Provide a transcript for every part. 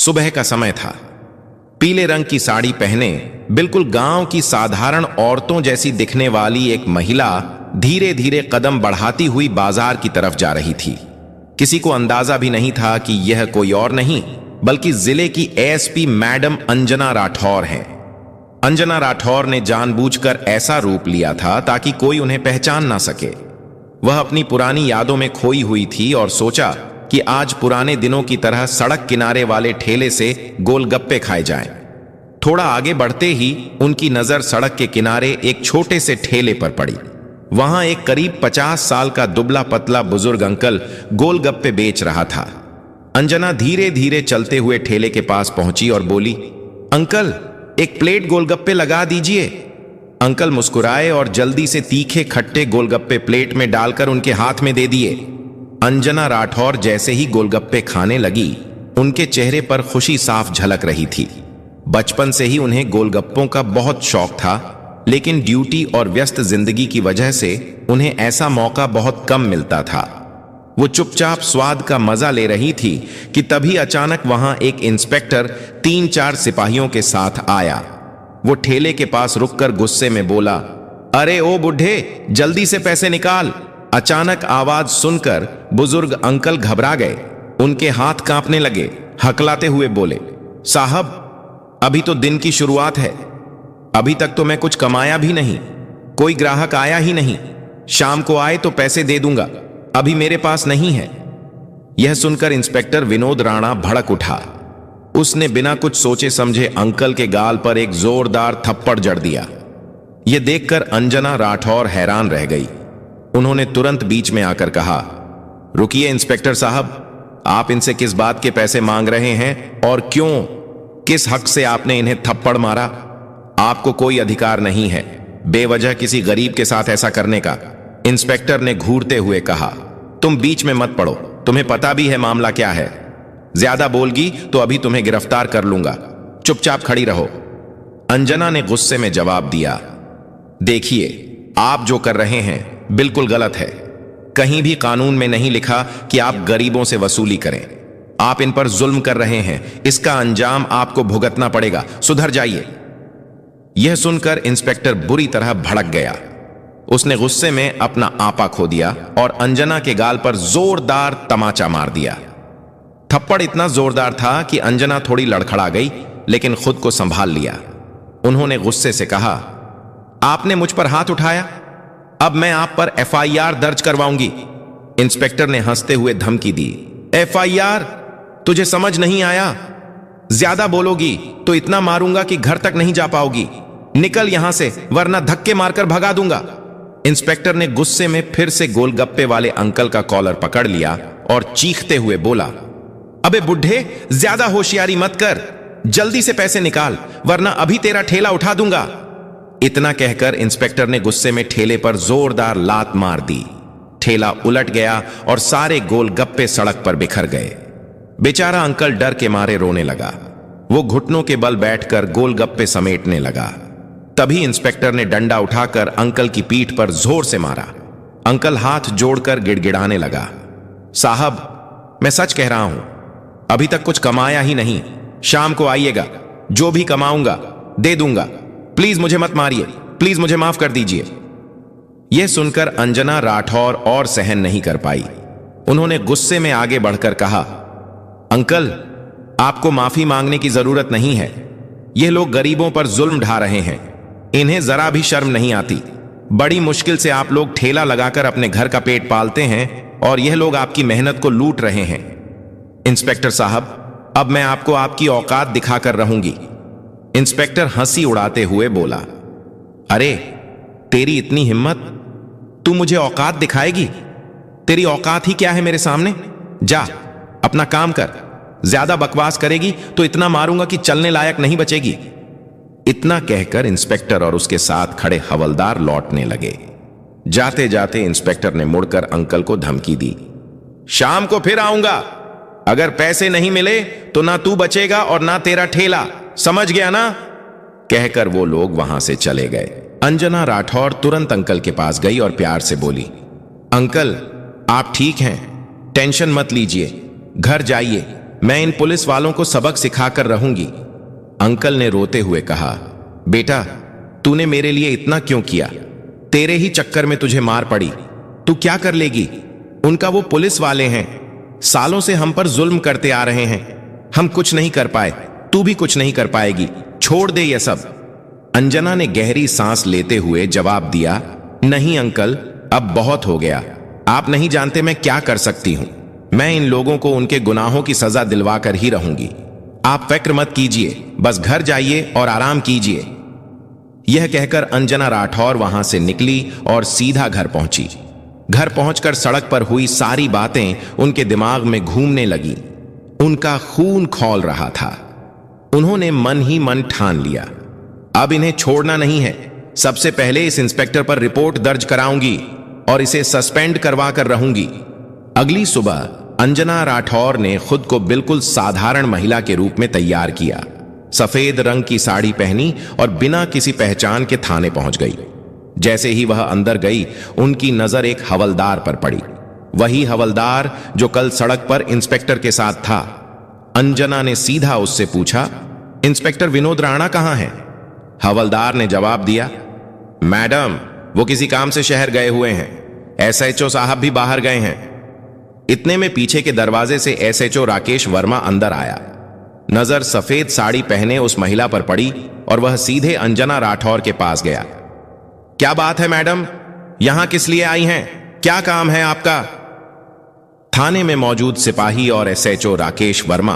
सुबह का समय था। पीले रंग की साड़ी पहने बिल्कुल गांव की साधारण औरतों जैसी दिखने वाली एक महिला धीरे धीरे कदम बढ़ाती हुई बाजार की तरफ जा रही थी। किसी को अंदाजा भी नहीं था कि यह कोई और नहीं बल्कि जिले की एएसपी मैडम अंजना राठौर हैं। अंजना राठौर ने जानबूझकर ऐसा रूप लिया था ताकि कोई उन्हें पहचान ना सके। वह अपनी पुरानी यादों में खोई हुई थी और सोचा कि आज पुराने दिनों की तरह सड़क किनारे वाले ठेले से गोलगप्पे खाए जाएं। थोड़ा आगे बढ़ते ही उनकी नजर सड़क के किनारे एक छोटे से ठेले पर पड़ी। वहां एक करीब 50 साल का दुबला पतला बुजुर्ग अंकल गोलगप्पे बेच रहा था। अंजना धीरे धीरे चलते हुए ठेले के पास पहुंची और बोली, अंकल एक प्लेट गोलगप्पे लगा दीजिए। अंकल मुस्कुराए और जल्दी से तीखे खट्टे गोलगप्पे प्लेट में डालकर उनके हाथ में दे दिए। अंजना राठौर जैसे ही गोलगप्पे खाने लगी, उनके चेहरे पर खुशी साफ झलक रही थी। बचपन से ही उन्हें गोलगप्पों का बहुत शौक था, लेकिन ड्यूटी और व्यस्त जिंदगी की वजह से उन्हें ऐसा मौका बहुत कम मिलता था। वो चुपचाप स्वाद का मजा ले रही थी कि तभी अचानक वहां एक इंस्पेक्टर 3-4 सिपाहियों के साथ आया। वो ठेले के पास रुककर गुस्से में बोला, अरे ओ बुढ़े, जल्दी से पैसे निकाल। अचानक आवाज सुनकर बुजुर्ग अंकल घबरा गए। उनके हाथ कांपने लगे। हकलाते हुए बोले, साहब अभी तो दिन की शुरुआत है, अभी तक तो मैं कुछ कमाया भी नहीं, कोई ग्राहक आया ही नहीं। शाम को आए तो पैसे दे दूंगा, अभी मेरे पास नहीं है। यह सुनकर इंस्पेक्टर विनोद राणा भड़क उठा। उसने बिना कुछ सोचे समझे अंकल के गाल पर एक जोरदार थप्पड़ जड़ दिया। यह देखकर अंजना राठौर हैरान रह गई। उन्होंने तुरंत बीच में आकर कहा, रुकिए इंस्पेक्टर साहब, आप इनसे किस बात के पैसे मांग रहे हैं और क्यों, किस हक से आपने इन्हें थप्पड़ मारा? आपको कोई अधिकार नहीं है बेवजह किसी गरीब के साथ ऐसा करने का। इंस्पेक्टर ने घूरते हुए कहा, तुम बीच में मत पड़ो, तुम्हें पता भी है मामला क्या है। ज्यादा बोलगी तो अभी तुम्हें गिरफ्तार कर लूंगा, चुपचाप खड़ी रहो। अंजना ने गुस्से में जवाब दिया, देखिए आप जो कर रहे हैं बिल्कुल गलत है। कहीं भी कानून में नहीं लिखा कि आप गरीबों से वसूली करें। आप इन पर जुल्म कर रहे हैं, इसका अंजाम आपको भुगतना पड़ेगा, सुधर जाइए। यह सुनकर इंस्पेक्टर बुरी तरह भड़क गया। उसने गुस्से में अपना आपा खो दिया और अंजना के गाल पर जोरदार तमाचा मार दिया। थप्पड़ इतना जोरदार था कि अंजना थोड़ी लड़खड़ा गई, लेकिन खुद को संभाल लिया। उन्होंने गुस्से से कहा, आपने मुझ पर हाथ उठाया, अब मैं आप पर एफआईआर दर्ज करवाऊंगी। इंस्पेक्टर ने हंसते हुए धमकी दी, एफआईआर? तुझे समझ नहीं आया? ज्यादा बोलोगी तो इतना मारूंगा कि घर तक नहीं जा पाओगी। निकल यहां से, वरना धक्के मारकर भगा दूंगा। इंस्पेक्टर ने गुस्से में फिर से गोलगप्पे वाले अंकल का कॉलर पकड़ लिया और चीखते हुए बोला, अबे बुढ़े, ज्यादा होशियारी मत कर, जल्दी से पैसे निकाल वरना अभी तेरा ठेला उठा दूंगा। इतना कहकर इंस्पेक्टर ने गुस्से में ठेले पर जोरदार लात मार दी। ठेला उलट गया और सारे गोलगप्पे सड़क पर बिखर गए। बेचारा अंकल डर के मारे रोने लगा। वो घुटनों के बल बैठकर गोलगप्पे समेटने लगा। तभी इंस्पेक्टर ने डंडा उठाकर अंकल की पीठ पर जोर से मारा। अंकल हाथ जोड़कर गिड़गिड़ाने लगा, साहब मैं सच कह रहा हूं, अभी तक कुछ कमाया ही नहीं। शाम को आइएगा, जो भी कमाऊंगा दे दूंगा। प्लीज मुझे मत मारिए, प्लीज मुझे माफ कर दीजिए। यह सुनकर अंजना राठौर और सहन नहीं कर पाई। उन्होंने गुस्से में आगे बढ़कर कहा, अंकल आपको माफी मांगने की जरूरत नहीं है। यह लोग गरीबों पर जुल्म ढा रहे हैं, इन्हें जरा भी शर्म नहीं आती। बड़ी मुश्किल से आप लोग ठेला लगाकर अपने घर का पेट पालते हैं और यह लोग आपकी मेहनत को लूट रहे हैं। इंस्पेक्टर साहब, अब मैं आपको आपकी औकात दिखाकर रहूंगी। इंस्पेक्टर हंसी उड़ाते हुए बोला, अरे तेरी इतनी हिम्मत, तू मुझे औकात दिखाएगी? तेरी औकात ही क्या है मेरे सामने? जा अपना काम कर, ज्यादा बकवास करेगी तो इतना मारूंगा कि चलने लायक नहीं बचेगी। इतना कहकर इंस्पेक्टर और उसके साथ खड़े हवलदार लौटने लगे। जाते जाते इंस्पेक्टर ने मुड़कर अंकल को धमकी दी, शाम को फिर आऊंगा, अगर पैसे नहीं मिले तो ना तू बचेगा और ना तेरा ठेला, समझ गया ना? कहकर वो लोग वहां से चले गए। अंजना राठौर तुरंत अंकल के पास गई और प्यार से बोली, अंकल आप ठीक हैं, टेंशन मत लीजिए, घर जाइए, मैं इन पुलिस वालों को सबक सिखाकर रहूंगी। अंकल ने रोते हुए कहा, बेटा तूने मेरे लिए इतना क्यों किया? तेरे ही चक्कर में तुझे मार पड़ी। तू क्या कर लेगी? उनका वो पुलिस वाले हैं, सालों से हम पर जुल्म करते आ रहे हैं। हम कुछ नहीं कर पाए, तू भी कुछ नहीं कर पाएगी। छोड़ दे ये सब। अंजना ने गहरी सांस लेते हुए जवाब दिया, नहीं अंकल, अब बहुत हो गया। आप नहीं जानते मैं क्या कर सकती हूं। मैं इन लोगों को उनके गुनाहों की सजा दिलवा कर ही रहूंगी। आप फिक्र मत कीजिए, बस घर जाइए और आराम कीजिए। यह कहकर अंजना राठौर वहां से निकली और सीधा घर पहुंची। घर पहुंचकर सड़क पर हुई सारी बातें उनके दिमाग में घूमने लगी। उनका खून खौल रहा था। उन्होंने मन ही मन ठान लिया, अब इन्हें छोड़ना नहीं है। सबसे पहले इस इंस्पेक्टर पर रिपोर्ट दर्ज कराऊंगी और इसे सस्पेंड करवा कर रहूंगी। अगली सुबह अंजना राठौर ने खुद को बिल्कुल साधारण महिला के रूप में तैयार किया। सफेद रंग की साड़ी पहनी और बिना किसी पहचान के थाने पहुंच गई। जैसे ही वह अंदर गई, उनकी नजर एक हवलदार पर पड़ी। वही हवलदार जो कल सड़क पर इंस्पेक्टर के साथ था। अंजना ने सीधा उससे पूछा, इंस्पेक्टर विनोद राणा कहां हैं? हवलदार ने जवाब दिया, मैडम वो किसी काम से शहर गए हुए हैं। एसएचओ साहब भी बाहर गए हैं। इतने में पीछे के दरवाजे से एसएचओ राकेश वर्मा अंदर आया। नजर सफेद साड़ी पहने उस महिला पर पड़ी और वह सीधे अंजना राठौर के पास गया। क्या बात है मैडम, यहां किस लिए आई हैं? क्या काम है आपका? थाने में मौजूद सिपाही और एसएचओ राकेश वर्मा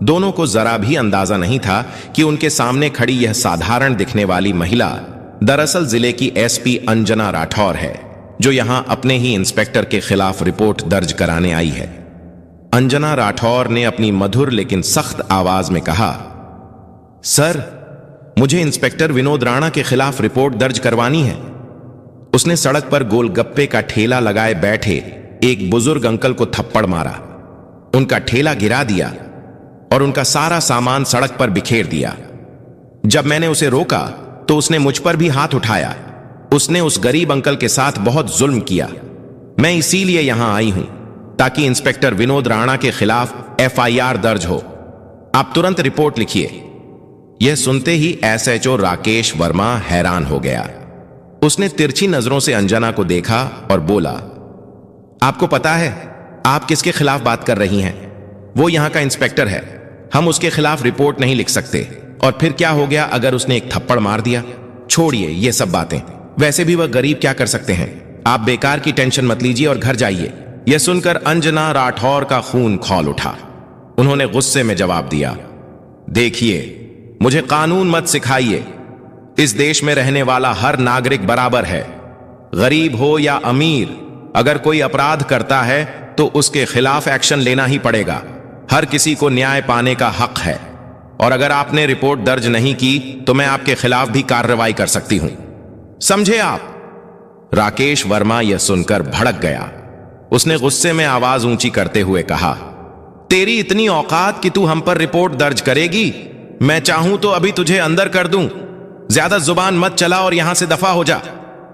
दोनों को जरा भी अंदाजा नहीं था कि उनके सामने खड़ी यह साधारण दिखने वाली महिला दरअसल जिले की एसपी अंजना राठौर है, जो यहां अपने ही इंस्पेक्टर के खिलाफ रिपोर्ट दर्ज कराने आई है। अंजना राठौर ने अपनी मधुर लेकिन सख्त आवाज में कहा, सर मुझे इंस्पेक्टर विनोद राणा के खिलाफ रिपोर्ट दर्ज करवानी है। उसने सड़क पर गोलगप्पे का ठेला लगाए बैठे एक बुजुर्ग अंकल को थप्पड़ मारा, उनका ठेला गिरा दिया और उनका सारा सामान सड़क पर बिखेर दिया। जब मैंने उसे रोका तो उसने मुझ पर भी हाथ उठाया। उसने उस गरीब अंकल के साथ बहुत जुल्म किया। मैं इसीलिए यहां आई हूं ताकि इंस्पेक्टर विनोद राणा के खिलाफ एफआईआर दर्ज हो। आप तुरंत रिपोर्ट लिखिए। यह सुनते ही एसएचओ राकेश वर्मा हैरान हो गया। उसने तिरछी नजरों से अंजना को देखा और बोला, आपको पता है आप किसके खिलाफ बात कर रही हैं? वो यहां का इंस्पेक्टर है। हम उसके खिलाफ रिपोर्ट नहीं लिख सकते। और फिर क्या हो गया अगर उसने एक थप्पड़ मार दिया? छोड़िए ये सब बातें, वैसे भी वह गरीब क्या कर सकते हैं। आप बेकार की टेंशन मत लीजिए और घर जाइए। यह सुनकर अंजना राठौर का खून खौल उठा। उन्होंने गुस्से में जवाब दिया, देखिए मुझे कानून मत सिखाइए। इस देश में रहने वाला हर नागरिक बराबर है, गरीब हो या अमीर। अगर कोई अपराध करता है तो उसके खिलाफ एक्शन लेना ही पड़ेगा। हर किसी को न्याय पाने का हक है और अगर आपने रिपोर्ट दर्ज नहीं की तो मैं आपके खिलाफ भी कार्रवाई कर सकती हूं, समझे आप? राकेश वर्मा यह सुनकर भड़क गया। उसने गुस्से में आवाज ऊंची करते हुए कहा, तेरी इतनी औकात कि तू हम पर रिपोर्ट दर्ज करेगी? मैं चाहूं तो अभी तुझे अंदर कर दूं। ज्यादा जुबान मत चला और यहां से दफा हो जा।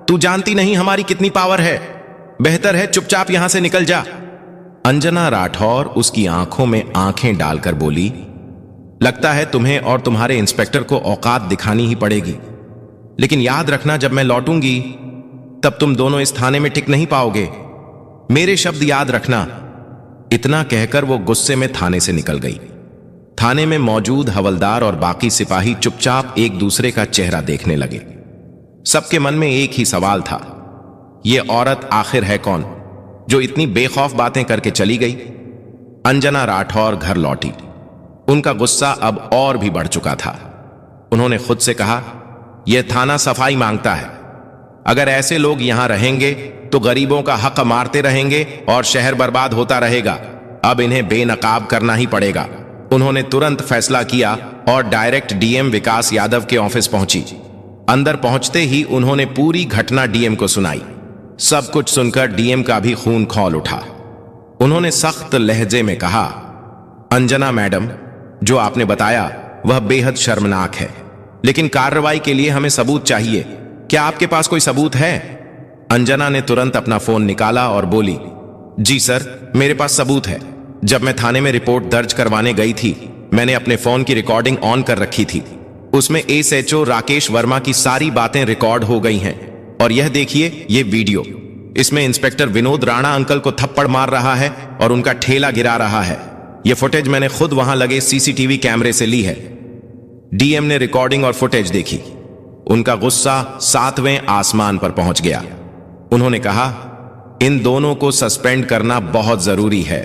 तू जानती नहीं हमारी कितनी पावर है। बेहतर है चुपचाप यहां से निकल जा। अंजना राठौर उसकी आंखों में आंखें डालकर बोली, लगता है तुम्हें और तुम्हारे इंस्पेक्टर को औकात दिखानी ही पड़ेगी, लेकिन याद रखना जब मैं लौटूंगी तब तुम दोनों इस थाने में टिक नहीं पाओगे। मेरे शब्द याद रखना। इतना कहकर वो गुस्से में थाने से निकल गई। थाने में मौजूद हवलदार और बाकी सिपाही चुपचाप एक दूसरे का चेहरा देखने लगे। सबके मन में एक ही सवाल था, ये औरत आखिर है कौन जो इतनी बेखौफ बातें करके चली गई? अंजना राठौर घर लौटी। उनका गुस्सा अब और भी बढ़ चुका था। उन्होंने खुद से कहा, यह थाना सफाई मांगता है। अगर ऐसे लोग यहां रहेंगे तो गरीबों का हक मारते रहेंगे और शहर बर्बाद होता रहेगा। अब इन्हें बेनकाब करना ही पड़ेगा। उन्होंने तुरंत फैसला किया और डायरेक्ट डीएम विकास यादव के ऑफिस पहुंची। अंदर पहुंचते ही उन्होंने पूरी घटना डीएम को सुनाई। सब कुछ सुनकर डीएम का भी खून खौल उठा। उन्होंने सख्त लहजे में कहा, अंजना मैडम, जो आपने बताया वह बेहद शर्मनाक है, लेकिन कार्रवाई के लिए हमें सबूत चाहिए। क्या आपके पास कोई सबूत है? अंजना ने तुरंत अपना फोन निकाला और बोली, जी सर, मेरे पास सबूत है। जब मैं थाने में रिपोर्ट दर्ज करवाने गई थी, मैंने अपने फोन की रिकॉर्डिंग ऑन कर रखी थी। उसमें एसएचओ राकेश वर्मा की सारी बातें रिकॉर्ड हो गई हैं। और यह देखिए, ये वीडियो, इसमें इंस्पेक्टर विनोद राणा अंकल को थप्पड़ मार रहा है और उनका ठेला गिरा रहा है। यह फुटेज मैंने खुद वहां लगे सीसीटीवी कैमरे से ली है। डीएम ने रिकॉर्डिंग और फुटेज देखी। उनका गुस्सा 7वें आसमान पर पहुंच गया। उन्होंने कहा, इन दोनों को सस्पेंड करना बहुत जरूरी है।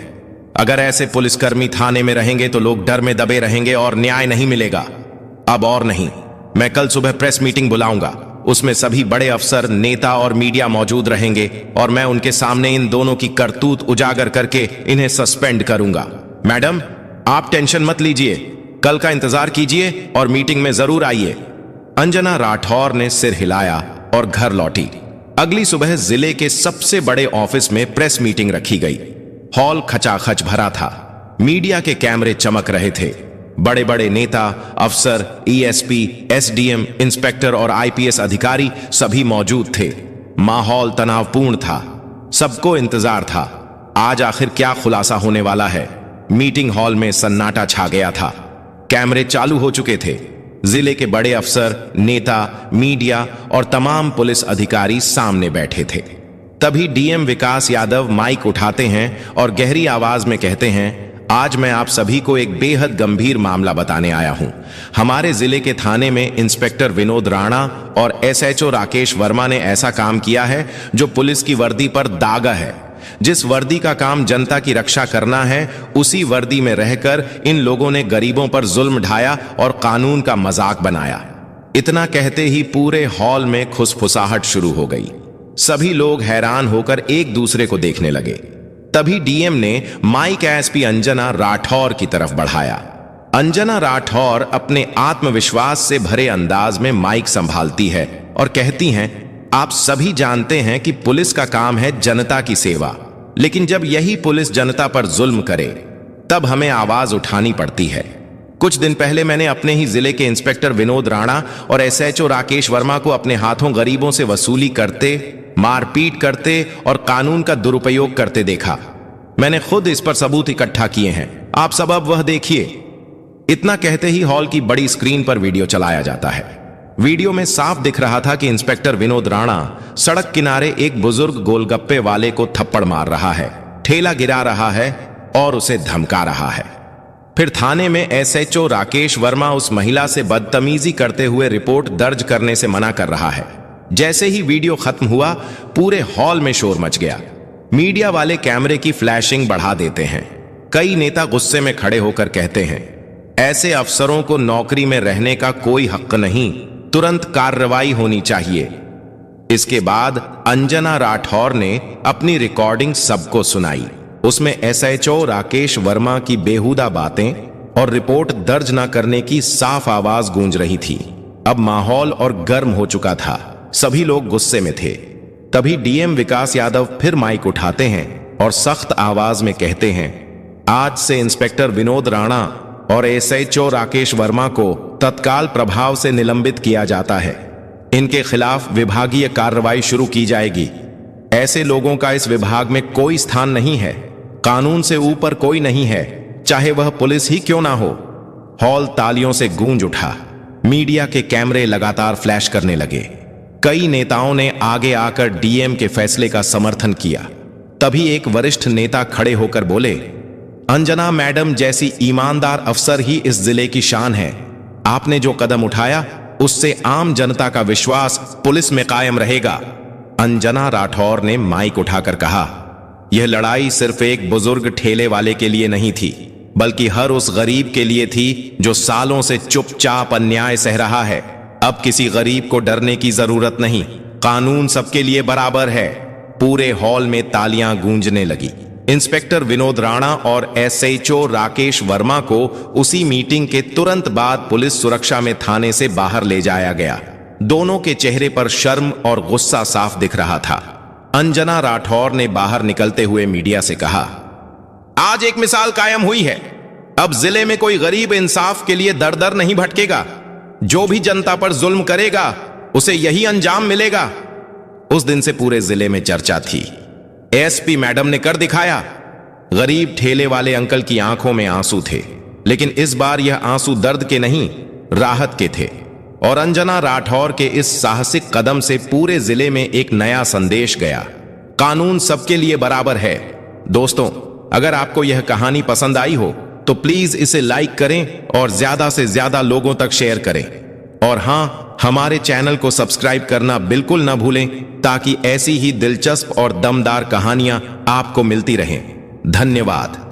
अगर ऐसे पुलिसकर्मी थाने में रहेंगे तो लोग डर में दबे रहेंगे और न्याय नहीं मिलेगा। अब और नहीं, मैं कल सुबह प्रेस मीटिंग बुलाऊंगा। उसमें सभी बड़े अफसर, नेता और मीडिया मौजूद रहेंगे और मैं उनके सामने इन दोनों की करतूत उजागर करके इन्हें सस्पेंड करूंगा। मैडम, आप टेंशन मत लीजिए, कल का इंतजार कीजिए और मीटिंग में जरूर आइए। अंजना राठौर ने सिर हिलाया और घर लौटी। अगली सुबह जिले के सबसे बड़े ऑफिस में प्रेस मीटिंग रखी गई। हॉल खचाखच भरा था। मीडिया के कैमरे चमक रहे थे। बड़े बड़े नेता, अफसर, ईएसपी, एसडीएम, इंस्पेक्टर और आईपीएस अधिकारी सभी मौजूद थे। माहौल तनावपूर्ण था। सबको इंतजार था, आज आखिर क्या खुलासा होने वाला है। मीटिंग हॉल में सन्नाटा छा गया था। कैमरे चालू हो चुके थे। जिले के बड़े अफसर, नेता, मीडिया और तमाम पुलिस अधिकारी सामने बैठे थे। तभी डीएम विकास यादव माइक उठाते हैं और गहरी आवाज में कहते हैं, आज मैं आप सभी को एक बेहद गंभीर मामला बताने आया हूं। हमारे जिले के थाने में इंस्पेक्टर विनोद राणा और एसएचओ राकेश वर्मा ने ऐसा काम किया है जो पुलिस की वर्दी पर दागा है। जिस वर्दी का काम जनता की रक्षा करना है, उसी वर्दी में रहकर इन लोगों ने गरीबों पर जुल्म ढाया और कानून का मजाक बनाया। इतना कहते ही पूरे हॉल में खुसफुसाहट शुरू हो गई। सभी लोग हैरान होकर एक दूसरे को देखने लगे। तभी डीएम ने माइक एसपी अंजना राठौर की तरफ बढ़ाया। अंजना राठौर अपने आत्मविश्वास से भरे अंदाज में माइक संभालती है और कहती हैं, आप सभी जानते हैं कि पुलिस का काम है जनता की सेवा, लेकिन जब यही पुलिस जनता पर जुल्म करे तब हमें आवाज उठानी पड़ती है। कुछ दिन पहले मैंने अपने ही जिले के इंस्पेक्टर विनोद राणा और एसएचओ राकेश वर्मा को अपने हाथों गरीबों से वसूली करते, मारपीट करते और कानून का दुरुपयोग करते देखा। मैंने खुद इस पर सबूत इकट्ठा किए हैं। आप सब अब वह देखिए। इतना कहते ही हॉल की बड़ी स्क्रीन पर वीडियो चलाया जाता है। वीडियो में साफ दिख रहा था कि इंस्पेक्टर विनोद राणा सड़क किनारे एक बुजुर्ग गोलगप्पे वाले को थप्पड़ मार रहा है, ठेला गिरा रहा है और उसे धमका रहा है। फिर थाने में एसएचओ राकेश वर्मा उस महिला से बदतमीजी करते हुए रिपोर्ट दर्ज करने से मना कर रहा है। जैसे ही वीडियो खत्म हुआ, पूरे हॉल में शोर मच गया। मीडिया वाले कैमरे की फ्लैशिंग बढ़ा देते हैं। कई नेता गुस्से में खड़े होकर कहते हैं, ऐसे अफसरों को नौकरी में रहने का कोई हक नहीं, तुरंत कार्रवाई होनी चाहिए। इसके बाद अंजना राठौर ने अपनी रिकॉर्डिंग सबको सुनाई। उसमें एसएचओ राकेश वर्मा की बेहुदा बातें और रिपोर्ट दर्ज न करने की साफ आवाज गूंज रही थी। अब माहौल और गर्म हो चुका था। सभी लोग गुस्से में थे। तभी डीएम विकास यादव फिर माइक उठाते हैं और सख्त आवाज में कहते हैं, आज से इंस्पेक्टर विनोद राणा और एसएचओ राकेश वर्मा को तत्काल प्रभाव से निलंबित किया जाता है। इनके खिलाफ विभागीय कार्रवाई शुरू की जाएगी। ऐसे लोगों का इस विभाग में कोई स्थान नहीं है। कानून से ऊपर कोई नहीं है, चाहे वह पुलिस ही क्यों ना हो। हॉल तालियों से गूंज उठा। मीडिया के कैमरे लगातार फ्लैश करने लगे। कई नेताओं ने आगे आकर डीएम के फैसले का समर्थन किया। तभी एक वरिष्ठ नेता खड़े होकर बोले, अंजना मैडम जैसी ईमानदार अफसर ही इस जिले की शान है। आपने जो कदम उठाया उससे आम जनता का विश्वास पुलिस में कायम रहेगा। अंजना राठौर ने माइक उठाकर कहा, यह लड़ाई सिर्फ एक बुजुर्ग ठेले वाले के लिए नहीं थी, बल्कि हर उस गरीब के लिए थी जो सालों से चुपचाप अन्याय सह रहा है। अब किसी गरीब को डरने की जरूरत नहीं, कानून सबके लिए बराबर है। पूरे हॉल में तालियां गूंजने लगी। इंस्पेक्टर विनोद राणा और एसएचओ राकेश वर्मा को उसी मीटिंग के तुरंत बाद पुलिस सुरक्षा में थाने से बाहर ले जाया गया। दोनों के चेहरे पर शर्म और गुस्सा साफ दिख रहा था। अंजना राठौर ने बाहर निकलते हुए मीडिया से कहा, आज एक मिसाल कायम हुई है। अब जिले में कोई गरीब इंसाफ के लिए दर दर नहीं भटकेगा। जो भी जनता पर जुल्म करेगा उसे यही अंजाम मिलेगा। उस दिन से पूरे जिले में चर्चा थी। एसपी मैडम ने कर दिखाया। गरीब ठेले वाले अंकल की आंखों में आंसू थे, लेकिन इस बार यह आंसू दर्द के नहीं, राहत के थे। और अंजना राठौर के इस साहसिक कदम से पूरे जिले में एक नया संदेश गया, कानून सबके लिए बराबर है। दोस्तों, अगर आपको यह कहानी पसंद आई हो तो प्लीज इसे लाइक करें और ज्यादा से ज्यादा लोगों तक शेयर करें। और हां, हमारे चैनल को सब्सक्राइब करना बिल्कुल ना भूलें, ताकि ऐसी ही दिलचस्प और दमदार कहानियां आपको मिलती रहें। धन्यवाद।